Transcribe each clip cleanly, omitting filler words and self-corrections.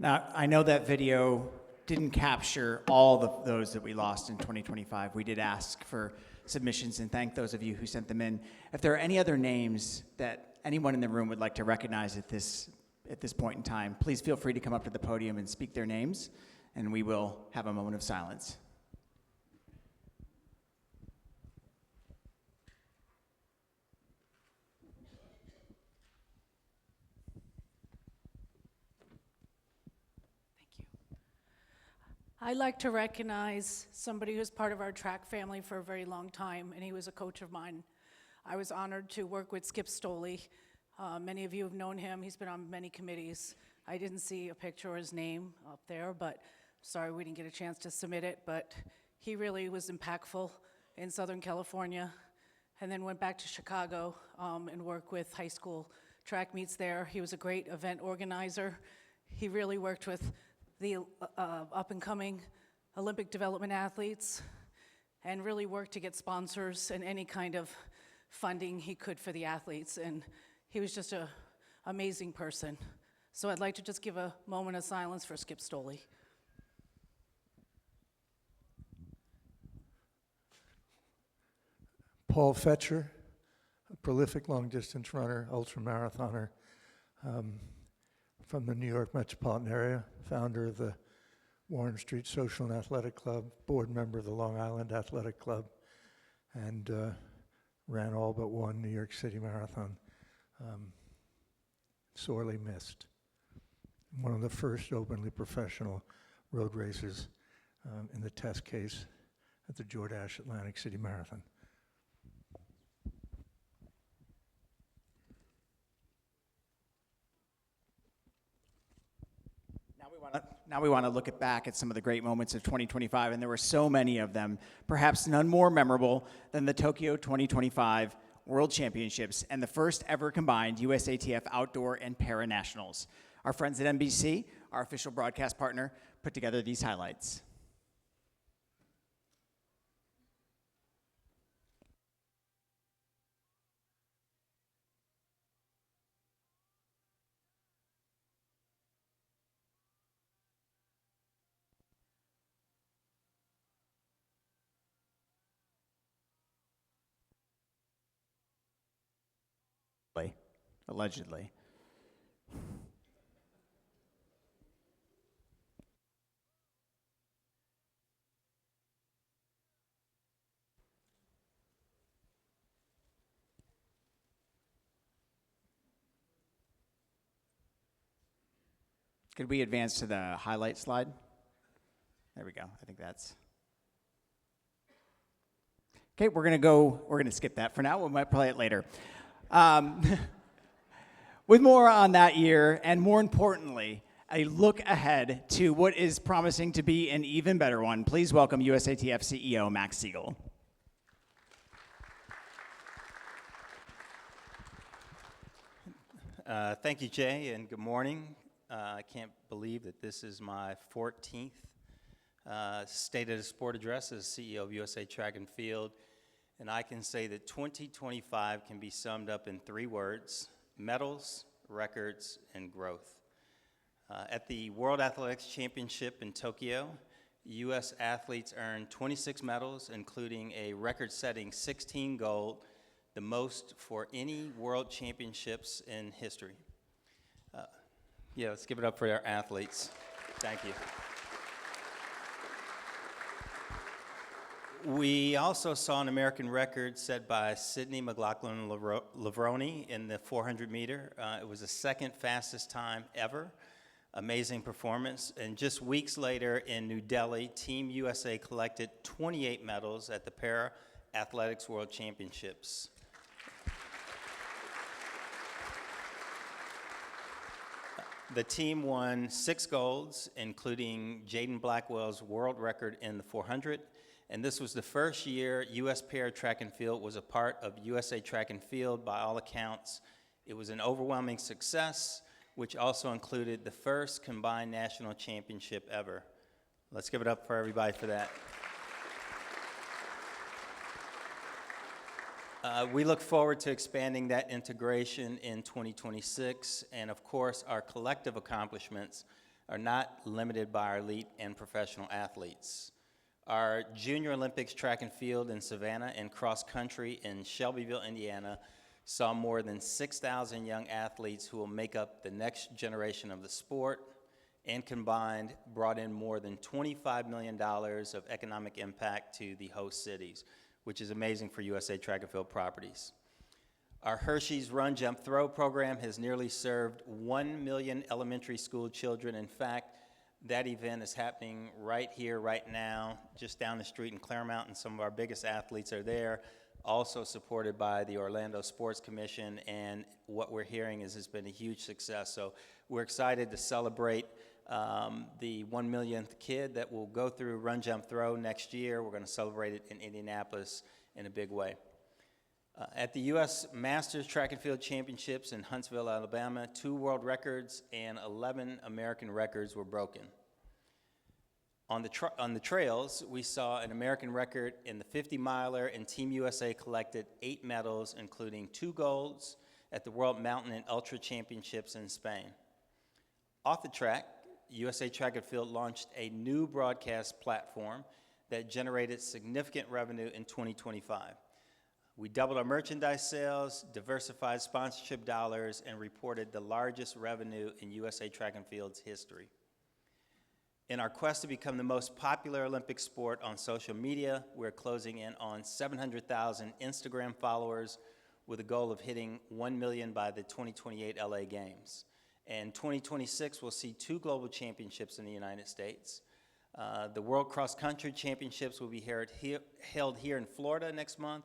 Now, I know that video didn't capture all those that we lost in 2025. We did ask for submissions and thank those of you who sent them in. If there are any other names that anyone in the room would like to recognize at this point in time, please feel free to come up to the podium and speak their names, and we will have a moment of silence. I'd like to recognize somebody who's part of our track family for a very long time, and he was a coach of mine. I was honored to work with Skip Stoley. Many of you have known him. He's been on many committees. I didn't see a picture or his name up there, but sorry we didn't get a chance to submit it, but he really was impactful in Southern California, and then went back to Chicago and worked with high school track meets there. He was a great event organizer. He really worked with the up-and-coming Olympic development athletes and really worked to get sponsors and any kind of funding he could for the athletes. And he was just an amazing person. So I'd like to just give a moment of silence for Skip Stoley. Paul Fetcher, a prolific long-distance runner, ultramarathoner, from the New York metropolitan area, founder of the Warren Street Social and Athletic Club, board member of the Long Island Athletic Club, and ran all but one New York City marathon. Sorely missed. One of the first openly professional road racers in the test case at the Jordache Atlantic City Marathon. Now we want to look back at some of the great moments of 2025, and there were so many of them, perhaps none more memorable than the Tokyo 2025 World Championships and the first ever combined USATF Outdoor and Para Nationals. Our friends at NBC, our official broadcast partner, put together these highlights. Allegedly. Could we advance to the highlight slide? There we go. I think that's... Okay, we're gonna skip that for now. We might play it later. With more on that year, and more importantly, a look ahead to what is promising to be an even better one, please welcome USATF CEO Max Siegel. Thank you, Jay, and good morning. I can't believe that this is my 14th State of the Sport address as CEO of USA Track and Field, and I can say that 2025 can be summed up in 3 words: medals, records, and growth. At the World Athletics Championship in Tokyo, U.S. athletes earned 26 medals, including a record-setting 16 gold, the most for any World Championships in history. Let's give it up for our athletes. Thank you. We also saw an American record set by Sydney McLaughlin-Lavroni in the 400-meter. It was the second fastest time ever. Amazing performance. And just weeks later in New Delhi, Team USA collected 28 medals at the Parathletics World Championships. The team won 6 golds, including Jaden Blackwell's world record in the 400. And this was the first year U.S. Para Track and Field was a part of USA Track and Field. By all accounts, it was an overwhelming success, which also included the first combined national championship ever. Let's give it up for everybody for that. We look forward to expanding that integration in 2026, and of course, our collective accomplishments are not limited by our elite and professional athletes. Our Junior Olympics track and field in Savannah and cross country in Shelbyville, Indiana, saw more than 6,000 young athletes who will make up the next generation of the sport, and combined brought in more than $25 million of economic impact to the host cities, which is amazing for USA Track and Field properties. Our Hershey's Run, Jump, Throw program has nearly served 1 million elementary school children. In fact, that event is happening right here, right now, just down the street in Claremont, and some of our biggest athletes are there, also supported by the Orlando Sports Commission, and what we're hearing is it's been a huge success. So we're excited to celebrate the 1 millionth kid that will go through Run, Jump, Throw next year. We're going to celebrate it in Indianapolis in a big way. At the U.S. Masters Track and Field Championships in Huntsville, Alabama, 2 world records and 11 American records were broken. On the trails, we saw an American record in the 50-miler, and Team USA collected 8 medals, including 2 golds at the World Mountain and Ultra Championships in Spain. Off the track, USA Track and Field launched a new broadcast platform that generated significant revenue in 2025. We doubled our merchandise sales, diversified sponsorship dollars, and reported the largest revenue in USA Track and Field's history. In our quest to become the most popular Olympic sport on social media, we're closing in on 700,000 Instagram followers with a goal of hitting 1 million by the 2028 LA Games. And 2026 will see 2 global championships in the United States. The World Cross Country Championships will be held here in Florida next month,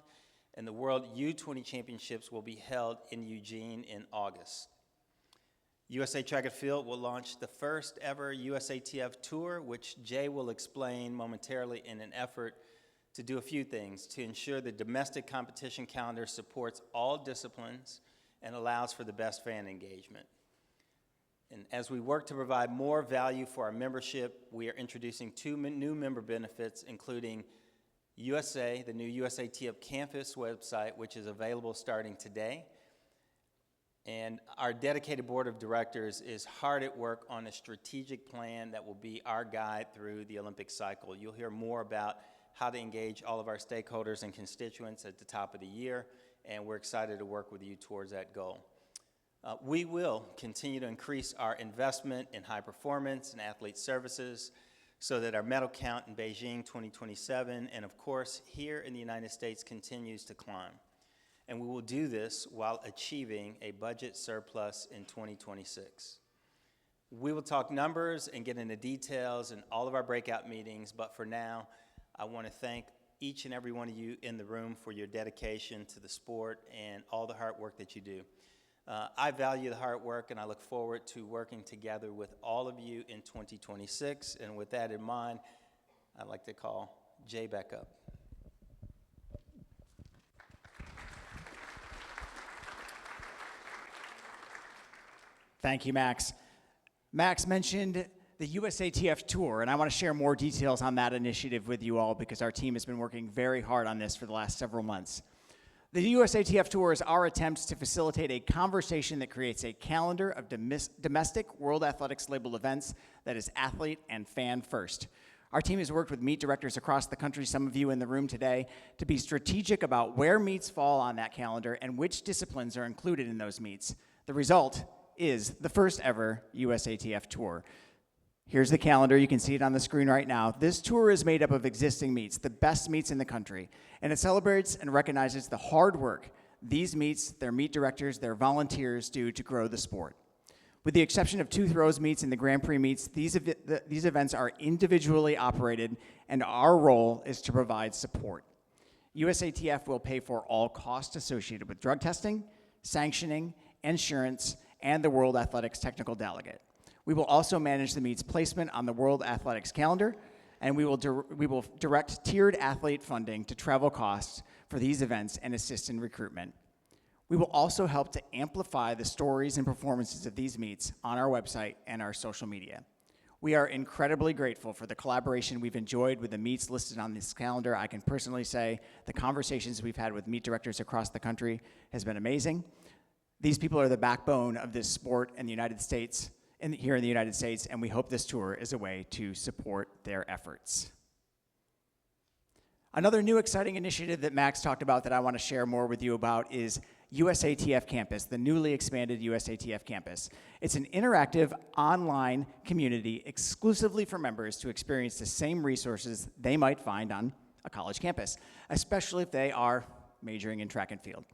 and the World U20 Championships will be held in Eugene in August. USA Track and Field will launch the first ever USATF Tour, which Jay will explain momentarily, in an effort to do a few things: to ensure the domestic competition calendar supports all disciplines and allows for the best fan engagement. And as we work to provide more value for our membership, we are introducing 2 new member benefits, including USA, the new USATF campus website, which is available starting today. And our dedicated board of directors is hard at work on a strategic plan that will be our guide through the Olympic cycle. You'll hear more about how to engage all of our stakeholders and constituents at the top of the year, and we're excited to work with you towards that goal. We will continue to increase our investment in high performance and athlete services so that our medal count in Beijing 2027, and of course here in the United States, continues to climb. And we will do this while achieving a budget surplus in 2026. We will talk numbers and get into details in all of our breakout meetings, but for now, I want to thank each and every one of you in the room for your dedication to the sport and all the hard work that you do. I value the hard work, and I look forward to working together with all of you in 2026. And with that in mind, I'd like to call Jay back up. Thank you, Max. Max mentioned the USATF Tour, and I want to share more details on that initiative with you all because our team has been working very hard on this for the last several months. The USATF Tour is our attempt to facilitate a conversation that creates a calendar of domestic World Athletics label events that is athlete and fan first. Our team has worked with meet directors across the country, some of you in the room today, to be strategic about where meets fall on that calendar and which disciplines are included in those meets. The result is the first ever USATF Tour. Here's the calendar. You can see it on the screen right now. This tour is made up of existing meets, the best meets in the country, and it celebrates and recognizes the hard work these meets, their meet directors, their volunteers do to grow the sport. With the exception of 2 throws meets and the Grand Prix meets, these events are individually operated, and our role is to provide support. USATF will pay for all costs associated with drug testing, sanctioning, insurance, and the World Athletics Technical Delegate. We will also manage the meet's placement on the World Athletics calendar, and we will direct tiered athlete funding to travel costs for these events and assist in recruitment. We will also help to amplify the stories and performances of these meets on our website and our social media. We are incredibly grateful for the collaboration we've enjoyed with the meets listed on this calendar. I can personally say the conversations we've had with meet directors across the country has been amazing. These people are the backbone of this sport in the United States here in the United States, and we hope this tour is a way to support their efforts. Another new exciting initiative that Max talked about that I want to share more with you about is USATF Campus, the newly expanded USATF Campus. It's an interactive online community exclusively for members to experience the same resources they might find on a college campus, especially if they are majoring in track and field.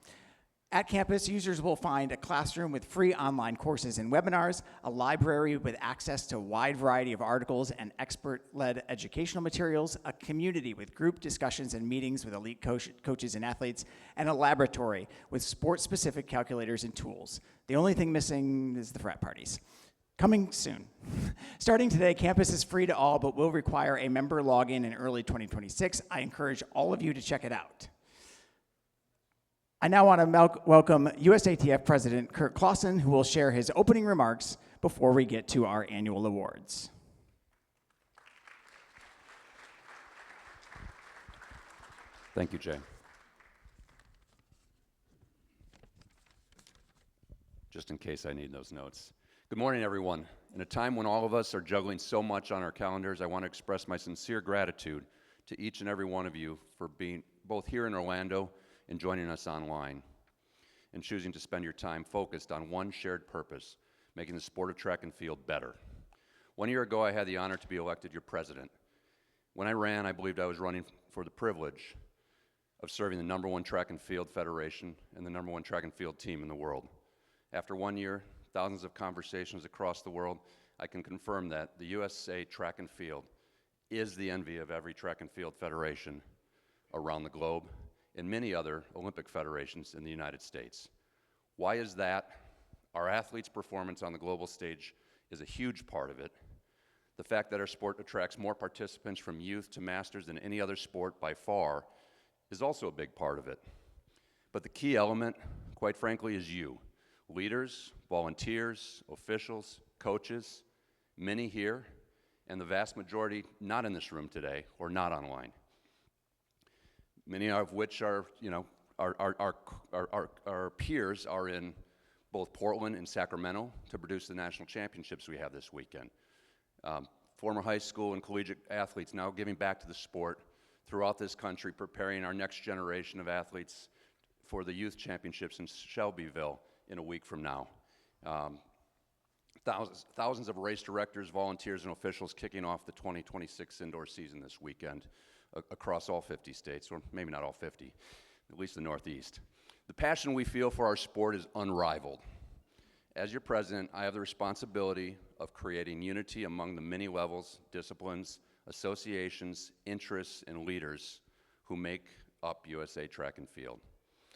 At campus, users will find a classroom with free online courses and webinars, a library with access to a wide variety of articles and expert-led educational materials, a community with group discussions and meetings with elite coaches and athletes, and a laboratory with sport-specific calculators and tools. The only thing missing is the frat parties. Coming soon. Starting today, campus is free to all, but will require a member login in early 2026. I encourage all of you to check it out. I now want to welcome USATF President Kurt Clausen, who will share his opening remarks before we get to our annual awards. Thank you, Jay. Just in case I need those notes. Good morning, everyone. In a time when all of us are juggling so much on our calendars, I want to express my sincere gratitude to each and every one of you for being both here in Orlando and joining us online, and choosing to spend your time focused on one shared purpose, making the sport of track and field better. 1 year ago, I had the honor to be elected your president. When I ran, I believed I was running for the privilege of serving the #1 track and field federation and the #1 track and field team in the world. After 1 year, thousands of conversations across the world, I can confirm that the USA Track and Field is the envy of every track and field federation around the globe and many other Olympic federations in the United States. Why is that? Our athletes' performance on the global stage is a huge part of it. The fact that our sport attracts more participants from youth to masters than any other sport by far is also a big part of it. But the key element, quite frankly, is you. Leaders, volunteers, officials, coaches, many here, and the vast majority not in this room today or not online. Many of which are, our peers are in both Portland and Sacramento to produce the national championships we have this weekend. Former high school and collegiate athletes now giving back to the sport throughout this country, preparing our next generation of athletes for the youth championships in Shelbyville in a week from now. Thousands of race directors, volunteers, and officials kicking off the 2026 indoor season this weekend across all 50 states, or maybe not all 50, at least the Northeast. The passion we feel for our sport is unrivaled. As your president, I have the responsibility of creating unity among the many levels, disciplines, associations, interests, and leaders who make up USA Track and Field.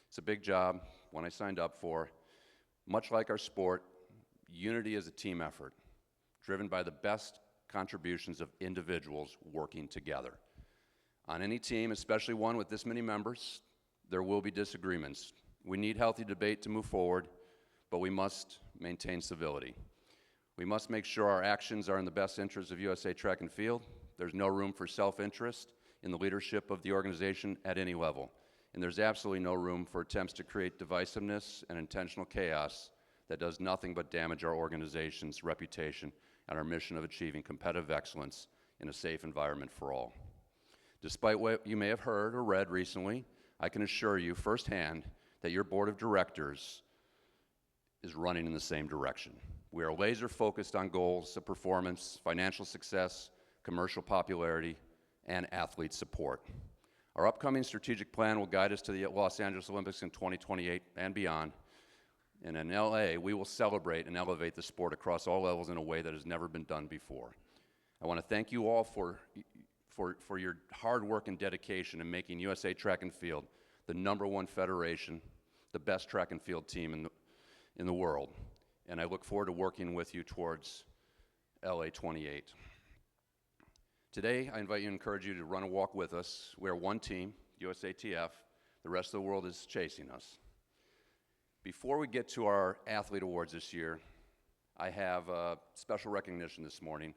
It's a big job, one I signed up for. Much like our sport, unity is a team effort, driven by the best contributions of individuals working together. On any team, especially one with this many members, there will be disagreements. We need healthy debate to move forward, but we must maintain civility. We must make sure our actions are in the best interest of USA Track and Field. There's no room for self-interest in the leadership of the organization at any level. And there's absolutely no room for attempts to create divisiveness and intentional chaos that does nothing but damage our organization's reputation and our mission of achieving competitive excellence in a safe environment for all. Despite what you may have heard or read recently, I can assure you firsthand that your board of directors is running in the same direction. We are laser focused on goals of performance, financial success, commercial popularity, and athlete support. Our upcoming strategic plan will guide us to the Los Angeles Olympics in 2028 and beyond. And in LA, we will celebrate and elevate the sport across all levels in a way that has never been done before. I want to thank you all for your hard work and dedication in making USA Track and Field the #1 federation, the best track and field team in the world. And I look forward to working with you towards LA 28. Today, I invite you and encourage you to run a walk with us. We are one team, USATF. The rest of the world is chasing us. Before we get to our athlete awards this year, I have a special recognition this morning.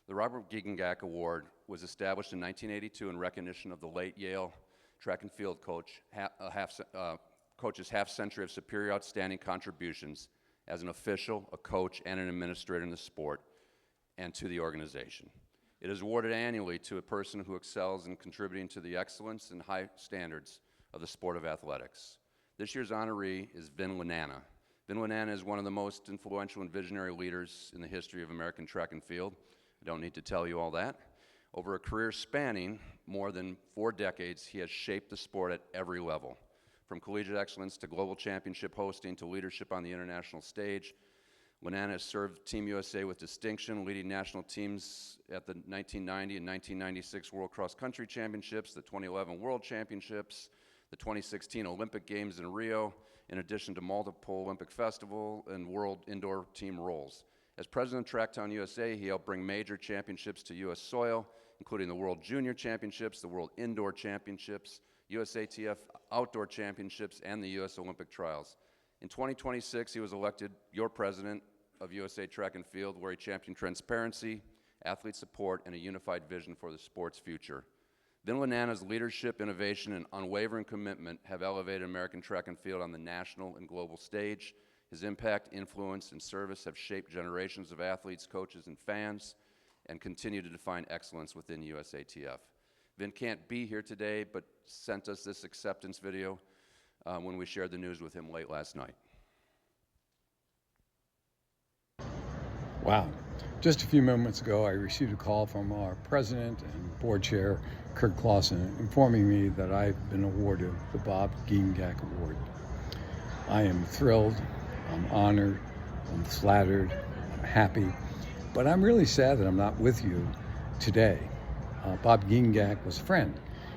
The Robert Giegengack Award was established in 1982 in recognition of the late Yale track and field coach's half-century of superior outstanding contributions as an official, a coach, and an administrator in the sport, and to the organization. It is awarded annually to a person who excels in contributing to the excellence and high standards of the sport of athletics. This year's honoree is Vin Lananna. Vin Lananna is one of the most influential and visionary leaders in the history of American track and field. I don't need to tell you all that. Over a career spanning more than 4 decades, he has shaped the sport at every level, from collegiate excellence to global championship hosting to leadership on the international stage. Lananna has served Team USA with distinction, leading national teams at the 1990 and 1996 World Cross Country Championships, the 2011 World Championships, the 2016 Olympic Games in Rio, in addition to multiple Olympic Festival and World Indoor Team roles. As president of Tracktown USA, he helped bring major championships to U.S. soil, including the World Junior Championships, the World Indoor Championships, USATF Outdoor Championships, and the U.S. Olympic Trials. In 2026, he was elected your president of USA Track and Field, where he championed transparency, athlete support, and a unified vision for the sport's future. Vin Lananna's leadership, innovation, and unwavering commitment have elevated American track and field on the national and global stage. His impact, influence, and service have shaped generations of athletes, coaches, and fans, and continue to define excellence within USATF. Vin can't be here today, but sent us this acceptance video when we shared the news with him late last night. Wow. Just a few moments ago, I received a call from our president and board chair, Kurt Clausen, informing me that I've been awarded the Bob Giengak Award. I am thrilled, I'm honored, I'm flattered, I'm happy, but I'm really sad that I'm not with you today. Bob Giengak was a friend.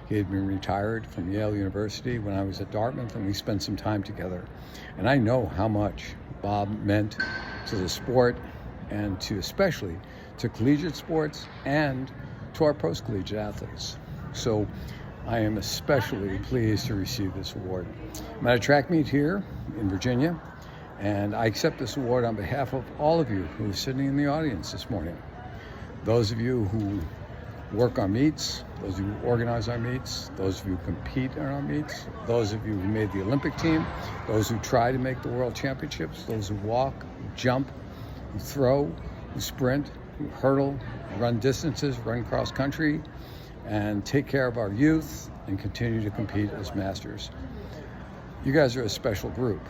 He had been retired from Yale University when I was at Dartmouth, and we spent some time together. And I know how much Bob meant to the sport, and especially to collegiate sports and to our post-collegiate athletes. So I am especially pleased to receive this award. I'm at a track meet here in Virginia, and I accept this award on behalf of all of you who are sitting in the audience this morning. Those of you who work our meets, those of you who organize our meets, those of you who compete in our meets, those of you who made the Olympic team, those who try to make the World Championships, those who walk, jump, who throw, who sprint, who hurdle, run distances, run cross country, and take care of our youth and continue to compete as masters. You guys are a special group,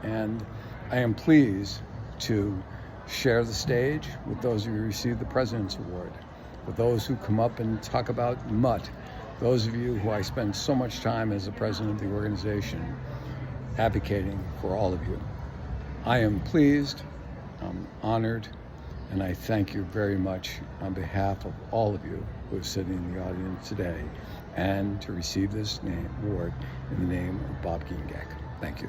and I am pleased to share the stage with those of you who received the President's Award, with those who come up and talk about MUT, those of you who I spend so much time as the president of the organization advocating for all of you. I am pleased, I'm honored, and I thank you very much on behalf of all of you who are sitting in the audience today, and to receive this award in the name of Bob Giengak. Thank you.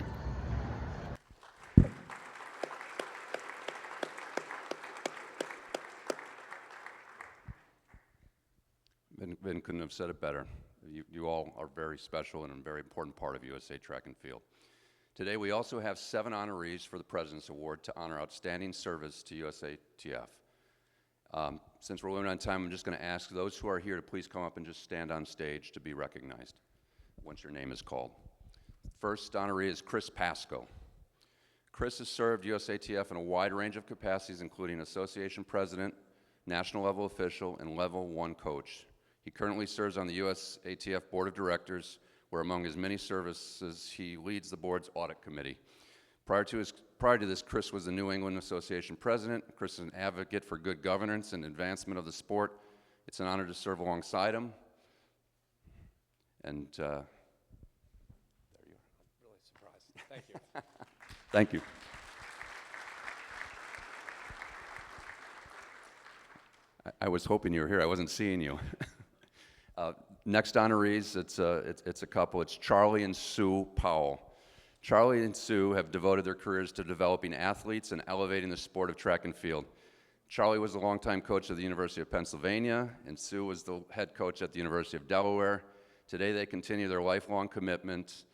Vin couldn't have said it better. You all are very special and a very important part of USA Track and Field. Today, we also have 7 honorees for the President's Award to honor outstanding service to USATF. Since we're limited on time, I'm just going to ask those who are here to please come up and just stand on stage to be recognized once your name is called. First honoree is Chris Pasco. Chris has served USATF in a wide range of capacities, including association president, national level official, and level 1 coach. He currently serves on the USATF Board of Directors, where among his many services, he leads the board's audit committee. Prior to this, Chris was the New England Association president. Chris is an advocate for good governance and advancement of the sport. It's an honor to serve alongside him. And there you are. Really surprised. Thank you. Thank you. I was hoping you were here. I wasn't seeing you. Next honorees, it's a couple. It's Charlie and Sue Powell. Charlie and Sue have devoted their careers to developing athletes and elevating the sport of track and field. Charlie was a longtime coach at the University of Pennsylvania, and Sue was the head coach at the University of Delaware. Today, they continue their lifelong commitment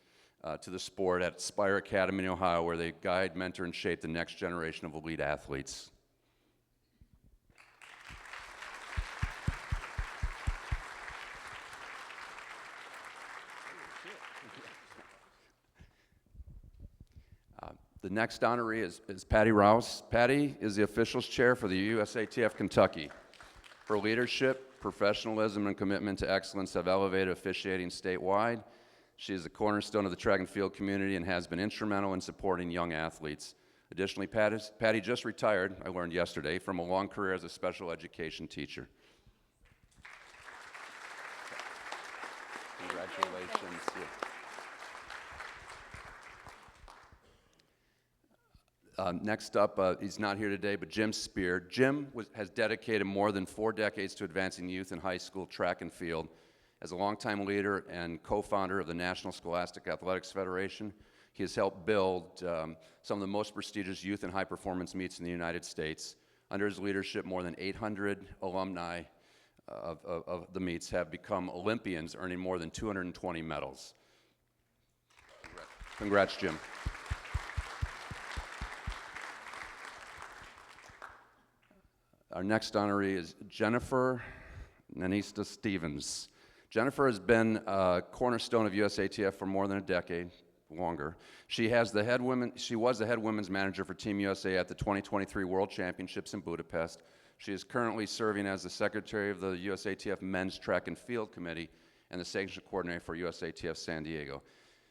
to the sport at Spire Academy in Ohio, where they guide, mentor, and shape the next generation of elite athletes. The next honoree is Patty Rouse. Patty is the officials chair for the USATF Kentucky. Her leadership, professionalism, and commitment to excellence have elevated officiating statewide. She is the cornerstone of the track and field community and has been instrumental in supporting young athletes. Additionally, Patty just retired, I learned yesterday, from a long career as a special education teacher. Congratulations. Next up, he's not here today, but Jim Spear. Jim has dedicated more than 4 decades to advancing youth and high school track and field. As a longtime leader and co-founder of the National Scholastic Athletics Federation, he has helped build some of the most prestigious youth and high-performance meets in the United States. Under his leadership, more than 800 alumni of the meets have become Olympians, earning more than 220 medals. Congrats, Jim. Our next honoree is Jennifer Nanista Stevens. Jennifer has been a cornerstone of USATF for more than a decade, longer. She was the head women's manager for Team USA at the 2023 World Championships in Budapest. She is currently serving as the secretary of the USATF Men's Track and Field Committee and the sanction coordinator for USATF San Diego.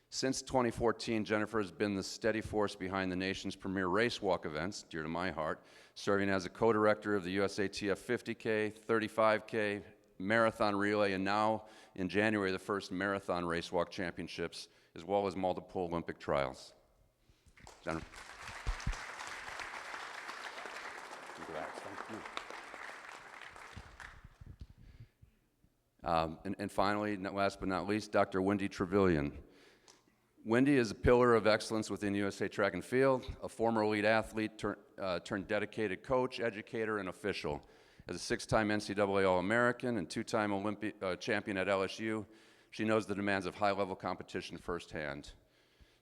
Since 2014, Jennifer has been the steady force behind the nation's premier race walk events, dear to my heart, serving as a co-director of the USATF 50K, 35K, marathon relay, and now in January, the first marathon race walk championships, as well as multiple Olympic trials. Jennifer. Congrats, thank you. And finally, last but not least, Dr. Wendy Trevelyan. Wendy is a pillar of excellence within USA Track and Field, a former elite athlete turned dedicated coach, educator, and official. As a 6-time NCAA All-American and 2-time Olympic champion at LSU, she knows the demands of high-level competition firsthand.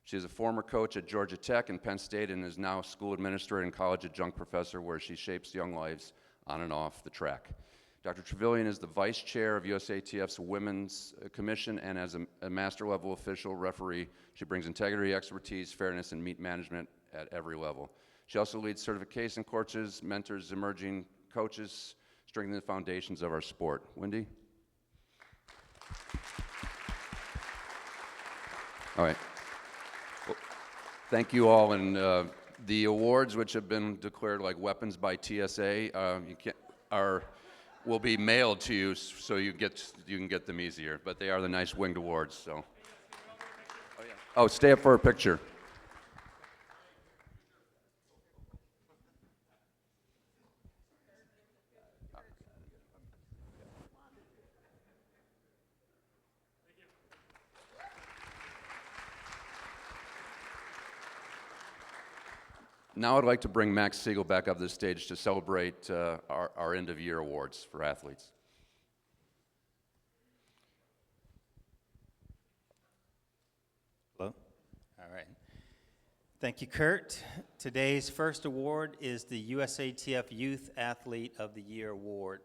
She is a former coach at Georgia Tech and Penn State and is now a school administrator and college adjunct professor where she shapes young lives on and off the track. Dr. Trevelyan is the vice chair of USATF's Women's Commission, and as a master-level official referee, she brings integrity, expertise, fairness, and meet management at every level. She also leads certification courses, mentors emerging coaches, strengthening the foundations of our sport. Wendy? All right. Well, thank you all, and the awards, which have been declared like weapons by TSA, will be mailed to you, so you can get them easier. But they are the nice winged awards. So. Oh, stay up for a picture. Now I'd like to bring Max Siegel back up to the stage to celebrate our end-of-year awards for athletes. Hello? All right. Thank you, Kurt. Today's first award is the USATF Youth Athlete of the Year Award.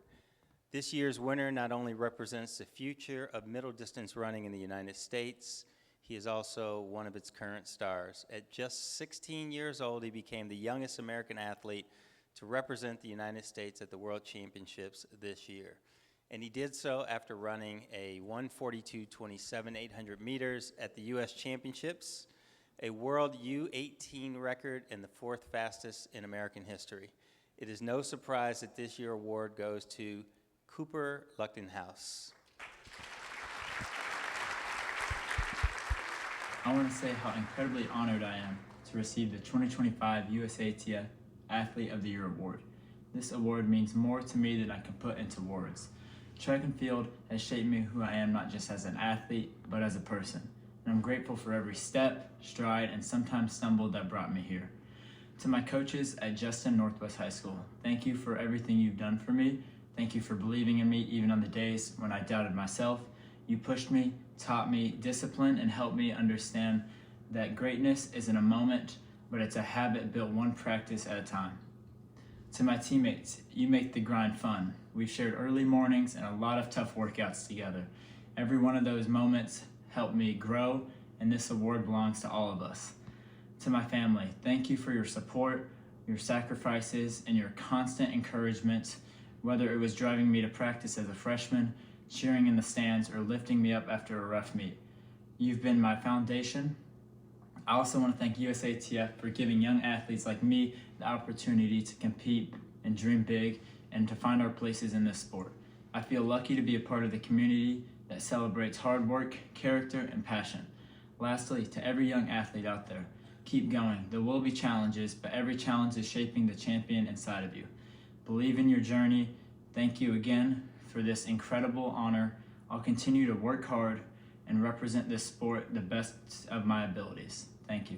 This year's winner not only represents the future of middle distance running in the United States, he is also one of its current stars. At just 16 years old, he became the youngest American athlete to represent the United States at the World Championships this year. And he did so after running a 1:42.27 800 meters at the U.S. Championships, a world U18 record and the 4th fastest in American history. It is no surprise that this year's award goes to Cooper Luchtenhaus. I want to say how incredibly honored I am to receive the 2025 USATF Athlete of the Year Award. This award means more to me than I can put into words. Track and field has shaped me who I am not just as an athlete, but as a person. And I'm grateful for every step, stride, and sometimes stumble that brought me here. To my coaches at Jefferson Northwest High School, thank you for everything you've done for me. Thank you for believing in me even on the days when I doubted myself. You pushed me, taught me discipline, and helped me understand that greatness isn't a moment, but it's a habit built one practice at a time. To my teammates, you make the grind fun. We've shared early mornings and a lot of tough workouts together. Every one of those moments helped me grow, and this award belongs to all of us. To my family, thank you for your support, your sacrifices, and your constant encouragement, whether it was driving me to practice as a freshman, cheering in the stands, or lifting me up after a rough meet. You've been my foundation. I also want to thank USATF for giving young athletes like me the opportunity to compete and dream big and to find our places in this sport. I feel lucky to be a part of the community that celebrates hard work, character, and passion. Lastly, to every young athlete out there, keep going. There will be challenges, but every challenge is shaping the champion inside of you. Believe in your journey. Thank you again for this incredible honor. I'll continue to work hard and represent this sport the best of my abilities. Thank you.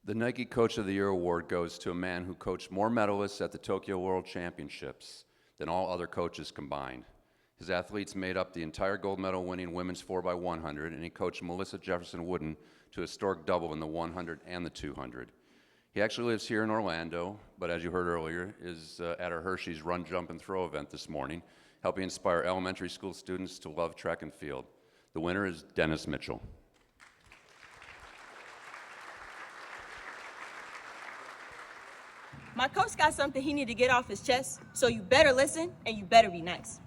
The Nike Coach of the Year award goes to a man who coached more medalists at the Tokyo World Championships than all other coaches combined. His athletes made up the entire gold medal winning women's 4x100, and he coached Melissa Jefferson Wooden to a historic double in the 100 and the 200. He actually lives here in Orlando, but as you heard earlier, is at our Hershey's Run, Jump, and Throw event this morning, helping inspire elementary school students to love track and field. The winner is Dennis Mitchell. My coach got something he need to get off his chest, so you better listen and you better be nice.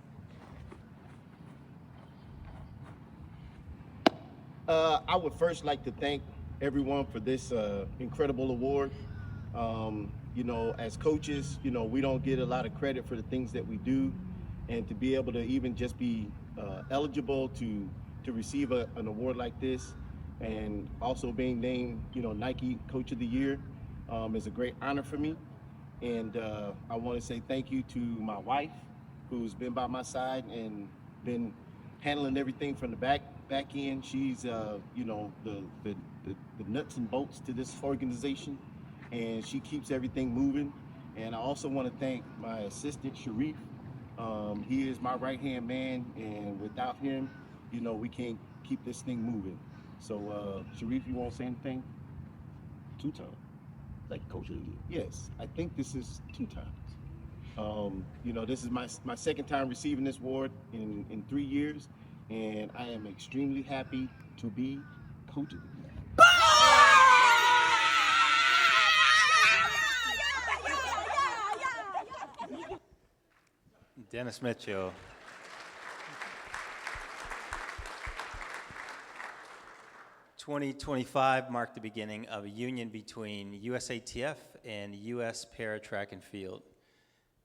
I would first like to thank everyone for this incredible award. As coaches, we don't get a lot of credit for the things that we do, and to be able to even just be eligible to receive an award like this, and also being named, Nike Coach of the Year, is a great honor for me. And I want to say thank you to my wife, who's been by my side and been handling everything from the back end. She's the nuts and bolts to this organization, and she keeps everything moving. And I also want to thank my assistant Sharif. He is my right-hand man, and without him, we can't keep this thing moving. So Sharif, you want to say anything? 2 times, like Coach of the Year. Yes, I think this is 2 times. This is my second time receiving this award in 3 years, and I am extremely happy to be Coach of the Year. Dennis Mitchell. "2025 marked the beginning of a union between USATF and US Para Track and Field.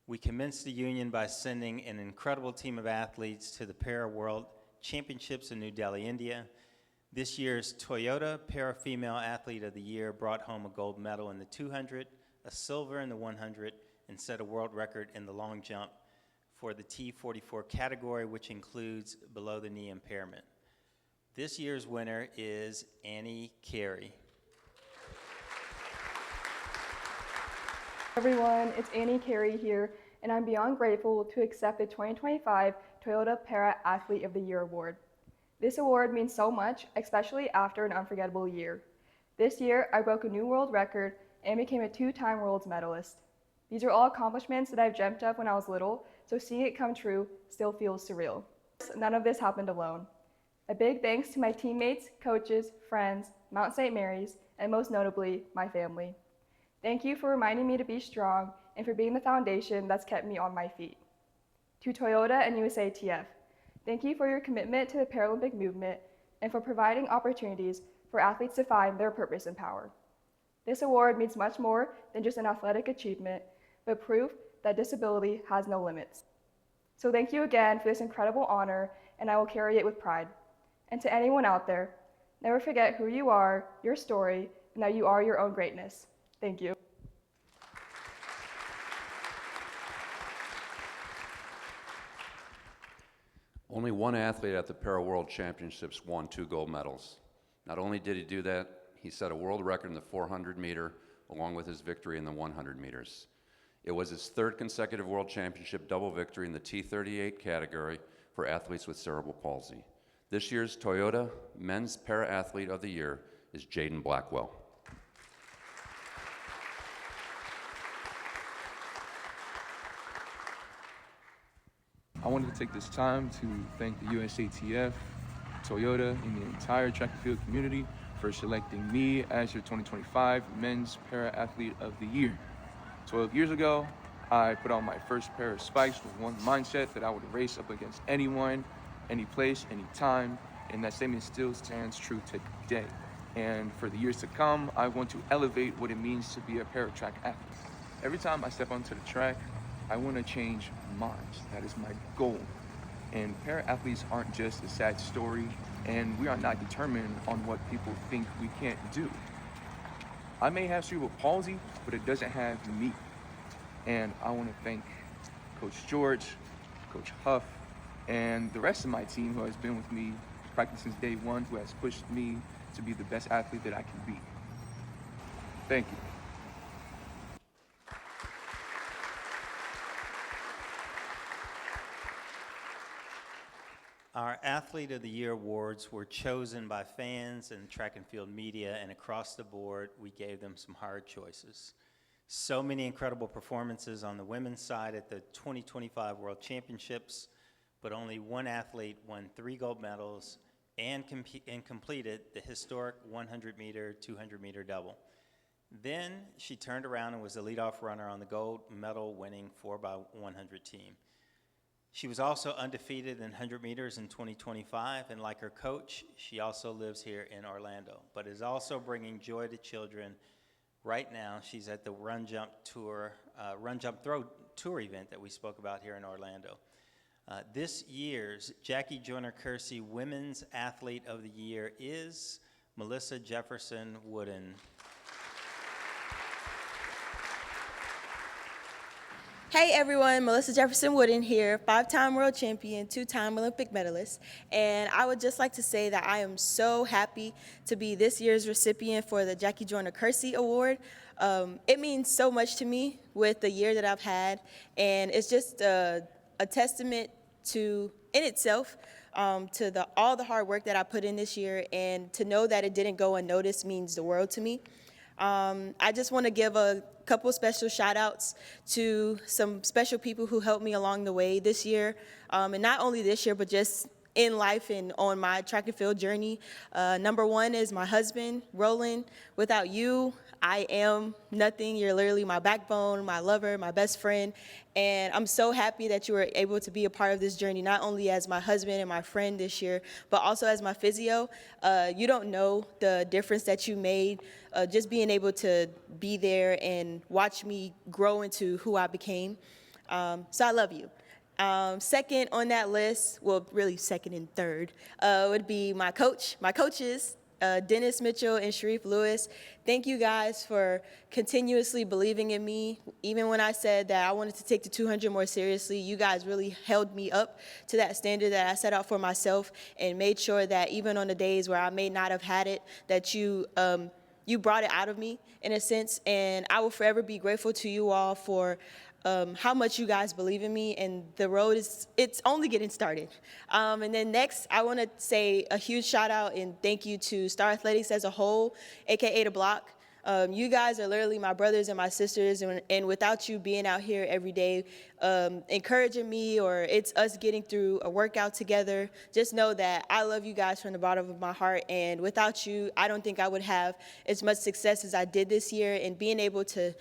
We commenced the union by sending an incredible team of athletes to the Para World Championships in New Delhi, India. This year's Toyota Para Female Athlete of the Year brought home a gold medal in the 200, a silver in the 100, and set a world record in the long jump for the T44 category, which includes below-the-knee impairment. This year's winner is Annie Carey." Everyone, it's Annie Carey here, and I'm beyond grateful to accept the 2025 Toyota Para Athlete of the Year award. This award means so much, especially after an unforgettable year. This year, I broke a new world record and became a 2-time world's medalist. These are all accomplishments that I've dreamt of when I was little, so seeing it come true still feels surreal. None of this happened alone. A big thanks to my teammates, coaches, friends, Mount St. Mary's, and most notably, my family. Thank you for reminding me to be strong and for being the foundation that's kept me on my feet. To Toyota and USATF, thank you for your commitment to the Paralympic movement and for providing opportunities for athletes to find their purpose and power. This award means much more than just an athletic achievement, but proof that disability has no limits. So thank you again for this incredible honor, and I will carry it with pride. And to anyone out there, never forget who you are, your story, and that you are your own greatness. Thank you. Only one athlete at the Para World Championships won 2 gold medals. Not only did he do that, he set a world record in the 400 meter, along with his victory in the 100 meters. It was his 3rd consecutive World Championship double victory in the T38 category for athletes with cerebral palsy. This year's Toyota Men's Para Athlete of the Year is Jaden Blackwell. I wanted to take this time to thank the USATF, Toyota, and the entire track and field community for selecting me as your 2025 Men's Para-Athlete of the Year. 12 years ago, I put on my first pair of spikes with one mindset that I would race up against anyone, any place, any time, and that statement still stands true today. And for the years to come, I want to elevate what it means to be a para-track athlete. Every time I step onto the track, I want to change minds. That is my goal. And para-athletes aren't just a sad story, and we are not determined on what people think we can't do. I may have cerebral palsy, but it doesn't have me. And I want to thank Coach George, Coach Huff, and the rest of my team who has been with me practicing since day one, who has pushed me to be the best athlete that I can be. Thank you. Our Athlete of the Year awards were chosen by fans and track and field media, and across the board, we gave them some hard choices. So many incredible performances on the women's side at the 2025 World Championships, but only one athlete won 3 gold medals and completed the historic 100-meter, 200-meter double. Then she turned around and was the leadoff runner on the gold medal-winning 4x100 team. She was also undefeated in 100 meters in 2025, and like her coach, she also lives here in Orlando, but is also bringing joy to children. Right now, she's at the Run Jump Throw Tour event that we spoke about here in Orlando. This year's Jackie Joyner-Kersee Women's Athlete of the Year is Melissa Jefferson Wooden. Hey everyone, Melissa Jefferson Wooden here, 5-time world champion, 2-time Olympic medalist. And I would just like to say that I am so happy to be this year's recipient for the Jackie Joyner-Kersee Award. It means so much to me with the year that I've had, and it's just a testament to, in itself, to all the hard work that I put in this year, and to know that it didn't go unnoticed means the world to me. I just want to give a couple special shout outs to some special people who helped me along the way this year, and not only this year, but just in life and on my track and field journey. Number one is my husband, Roland. Without you, I am nothing. You're literally my backbone, my lover, my best friend. And I'm so happy that you were able to be a part of this journey, not only as my husband and my friend this year, but also as my physio. You don't know the difference that you made, just being able to be there and watch me grow into who I became. So I love you. Second on that list, well, really second and third, would be my coaches, Dennis Mitchell and Sharif Lewis. Thank you guys for continuously believing in me. Even when I said that I wanted to take the 200 more seriously, you guys really held me up to that standard that I set out for myself, and made sure that even on the days where I may not have had it, that you brought it out of me in a sense. And I will forever be grateful to you all for how much you guys believe in me, and the road it's only getting started. And then next, I want to say a huge shout out and thank you to Star Athletics as a whole, AKA The Block. You guys are literally my brothers and my sisters, and without you being out here every day encouraging me, or it's us getting through a workout together, just know that I love you guys from the bottom of my heart, and without you, I don't think I would have as much success as I did this year, and being able to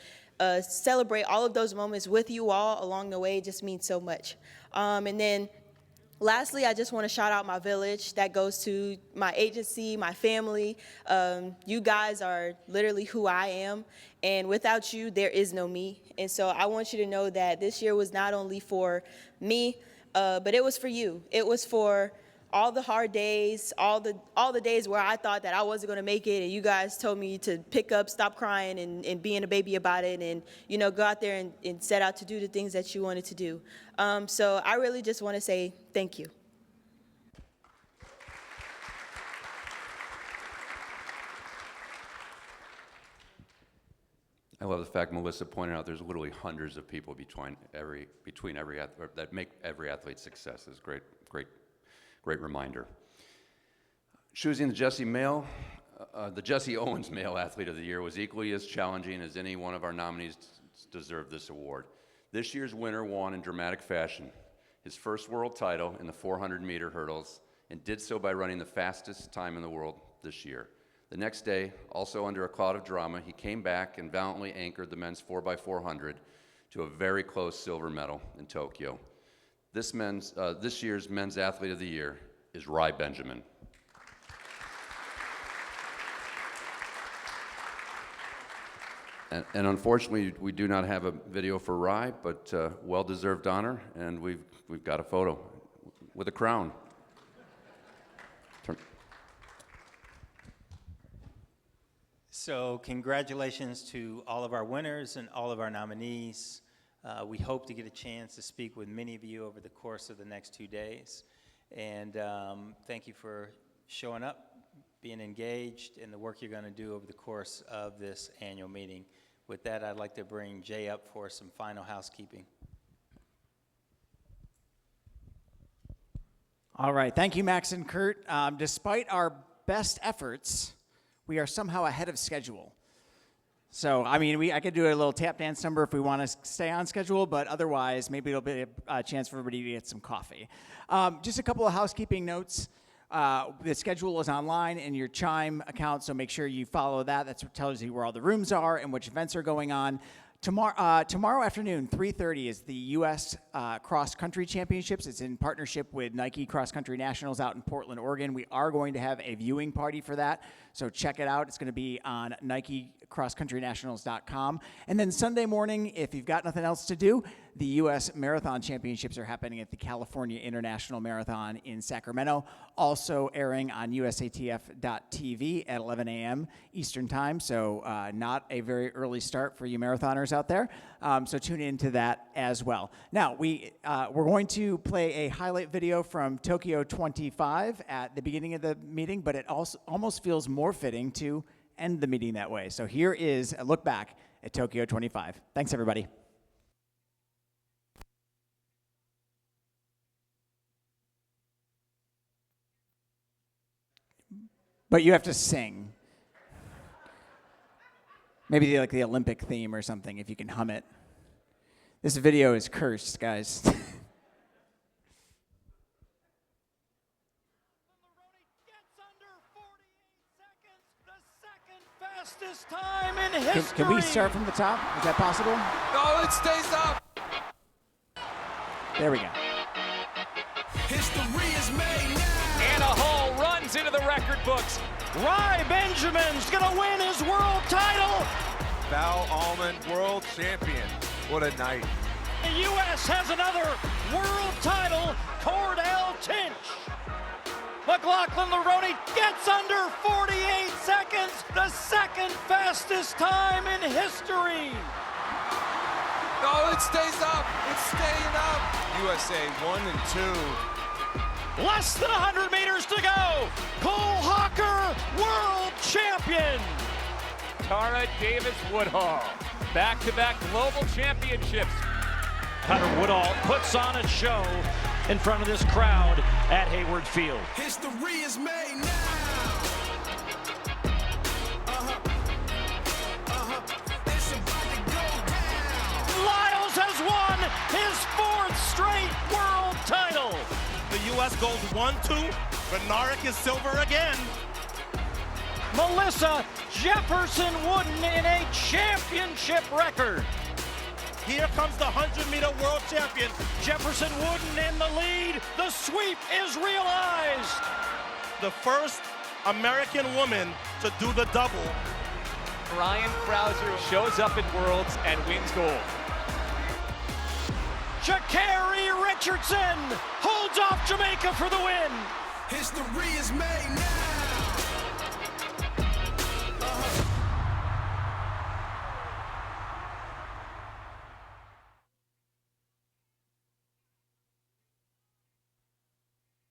celebrate all of those moments with you all along the way just means so much. And then lastly, I just want to shout out my village. That goes to my agency, my family. You guys are literally who I am, and without you, there is no me. And so I want you to know that this year was not only for me, but it was for you. It was for all the hard days, all the days where I thought that I wasn't going to make it, and you guys told me to pick up, stop crying, and being a baby about it, and go out there and set out to do the things that you wanted to do. So I really just want to say thank you. I love the fact Melissa pointed out there's literally hundreds of people between every athlete that make every athlete's success. Is great reminder. Choosing the Jesse Owens Male Athlete of the Year was equally as challenging as any one of our nominees deserved this award. This year's winner won in dramatic fashion. his first world title in the 400-meter hurdles, and did so by running the fastest time in the world this year. The next day, also under a cloud of drama, he came back and valiantly anchored the men's 4x400 to a very close silver medal in Tokyo. This year's Men's Athlete of the Year is Rai Benjamin. And unfortunately, we do not have a video for Rai, but well-deserved honor, and we've got a photo with a crown. So congratulations to all of our winners and all of our nominees. We hope to get a chance to speak with many of you over the course of the next 2 days. And thank you for showing up, being engaged, and the work you're going to do over the course of this annual meeting. With that, I'd like to bring Jay up for some final housekeeping. All right, thank you, Max and Kurt. Despite our best efforts, we are somehow ahead of schedule. So, I mean, I could do a little tap dance number if we want to stay on schedule, but otherwise, maybe it'll be a chance for everybody to get some coffee. Just a couple of housekeeping notes. The schedule is online in your Chime account, so make sure you follow that. That's what tells you where all the rooms are and which events are going on. Tomorrow afternoon, 3:30, is the U.S. Cross Country Championships. It's in partnership with Nike Cross Country Nationals out in Portland, Oregon. We are going to have a viewing party for that, so check it out. It's going to be on NikeCrossCountryNationals.com. And then Sunday morning, if you've got nothing else to do, the U.S. Marathon Championships are happening at the California International Marathon in Sacramento, also airing on USATF.tv at 11 a.m. Eastern Time, so not a very early start for you marathoners out there, so tune into that as well. Now, we're going to play a highlight video from Tokyo 25 at the beginning of the meeting, but it also almost feels more fitting to end the meeting that way. So here is a look back at Tokyo 25. Thanks, everybody. But you have to sing. Maybe like the Olympic theme or something, if you can hum it. This video is cursed, guys. Fastest time in history. Can we start from the top? Is that possible? No, it stays up. There we go. History is made now. Anna Hall runs into the record books. Rai Benjamin's gonna win his world title. Val Allman, world champion. What a night. The U.S. has another world title. Cordell Tinch. McLaughlin Leroney gets under 48 seconds, the second fastest time in history. No, it stays up. It's staying up. USA 1 and 2. Less than 100 meters to go. Cole Hawker, world champion. Tara Davis Woodhall, back-to-back global championships. Hunter Woodhall puts on a show in front of this crowd at Hayward Field. History is made now. It's about to go down. Lyles has won his fourth straight world title. The U.S. goes 1-2. Bednarik is silver again. Melissa Jefferson Wooden in a championship record. Here comes the 100-meter world champion. Jefferson Wooden in the lead. The sweep is realized. The first American woman to do the double. Ryan Krauser shows up in Worlds and wins gold. Sha'Carri Richardson holds off Jamaica for the win. History is made now.